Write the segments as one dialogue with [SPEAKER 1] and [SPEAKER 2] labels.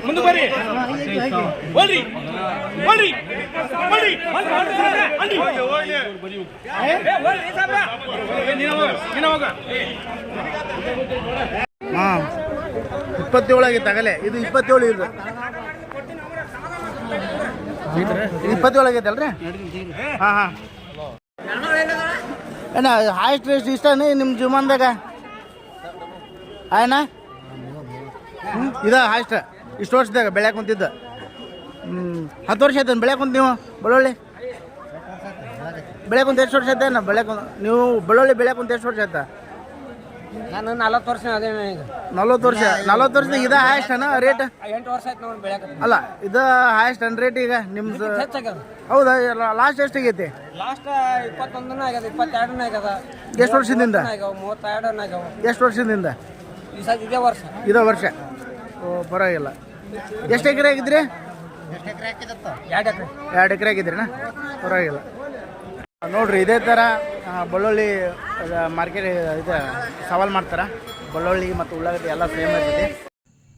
[SPEAKER 1] ಮುಂದೆ ಬರ್ರಿ ಬರ್ರಿ ಬರ್ರಿ ಬರ್ರಿ
[SPEAKER 2] ಹಾಂ 27 ಆಗಿತ್ತು ಆಗಲೇ. ಇದು 27 ಇದು 27 ಆಗೈತೆ ಅಲ್ರಿ? ಹಾಂ ಹಾಂ ಏನ ಹಾಯೆಸ್ಟ್ ರೇಸ್ಟ್ ಇಷ್ಟನೇ ನಿಮ್ಮ ಜೀವನದಾಗ ಆಯ್ನ? ಇದು ಹಾಯೆಸ್ಟ್ ಇಷ್ಟು ವರ್ಷದಾಗ ಬೆಳ್ಯಾಕ ಕುಂತಿದ್ದು. 10 ವರ್ಷ ಆಯ್ತು ಬೆಳ್ಯಾಕ ಕುಂತ ನೀವು ಬೆಳ್ಳುಳ್ಳಿ ಬೆಳ್ಯಾಕ ಕುಂತ ಎಷ್ಟು ವರ್ಷ ಆಯ್ತಾ? ನೀವು ಬೆಳ್ಳುಳ್ಳಿ ಬೆಳ್ಯಾಕ ಕುಂತ ಎಷ್ಟು ವರ್ಷ ಆಯ್ತಾ?
[SPEAKER 3] ನಾನು 40 ವರ್ಷ ಅದೇನ ಈಗ
[SPEAKER 2] 40 ವರ್ಷ. 40 ವರ್ಷದಾಗ ಇದು ಹಾಯೆಸ್ಟ್ ಅನ್ನ ರೇಟ್?
[SPEAKER 3] 8 ವರ್ಷ ಆಯ್ತು ನೋಡಿ ಬೆಳ್ಯಾಕ.
[SPEAKER 2] ಅಲ್ಲ ಇದು ಹಾಯೆಸ್ಟ್ ಅನ್ ರೇಟ್ ಈಗ ನಿಮ್ದು?
[SPEAKER 3] ಹೆಚ್ಚಾಗ್ಯದ.
[SPEAKER 2] ಹೌದಾ? ಲಾಸ್ಟ್ ಎಷ್ಟು ಆಗೈತಿ?
[SPEAKER 3] ಲಾಸ್ಟ್ 21 ಆಗ್ಯದ, 22 ಆಗ್ಯದ.
[SPEAKER 2] ಎಷ್ಟು ವರ್ಷದಿಂದ?
[SPEAKER 3] 32 ಆಗ್ಯಾವ.
[SPEAKER 2] ಎಷ್ಟು ವರ್ಷದಿಂದ?
[SPEAKER 3] ಇದೇ ವರ್ಷ.
[SPEAKER 2] ಇದೇ ವರ್ಷ. ಓ ಪರವಾಗಿಲ್ಲ. ಎಷ್ಟು ಎಕರೆ ಆಗಿದ್ರಿ?
[SPEAKER 3] 2 ಎಕರೆ.
[SPEAKER 2] 2 ಎಕರೆ ಆಗಿದ್ರಿನಾ? ಪರವಾಗಿಲ್ಲ. ನೋಡ್ರಿ ಇದೇ ಥರ ಬೆಳ್ಳುಳ್ಳಿ ಮಾರ್ಕೆಟ್ ಇದು ಸವಾಲು ಮಾಡ್ತಾರೆ. ಬೆಳ್ಳುಳ್ಳಿ ಮತ್ತು ಉಳ್ಳಾಗಡ್ಡಿ ಎಲ್ಲ ಸೇಮ್ ಇರ್ತೈತಿ.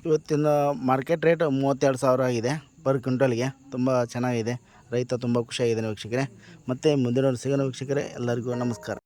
[SPEAKER 2] ಇವತ್ತಿನ ಮಾರ್ಕೆಟ್ ರೇಟ್ 32,000 ಆಗಿದೆ ಪರ್ ಕ್ವಿಂಟಲ್ಗೆ. ತುಂಬ ಚೆನ್ನಾಗಿದೆ. ರೈತ ತುಂಬ ಖುಷಿಯಾಗಿದ್ದಾನೆ ವೀಕ್ಷಕರೇ. ಮತ್ತು ಮುಂದಿನ ಸಿಗೋಣ ವೀಕ್ಷಕರೇ. ಎಲ್ಲರಿಗೂ ನಮಸ್ಕಾರ.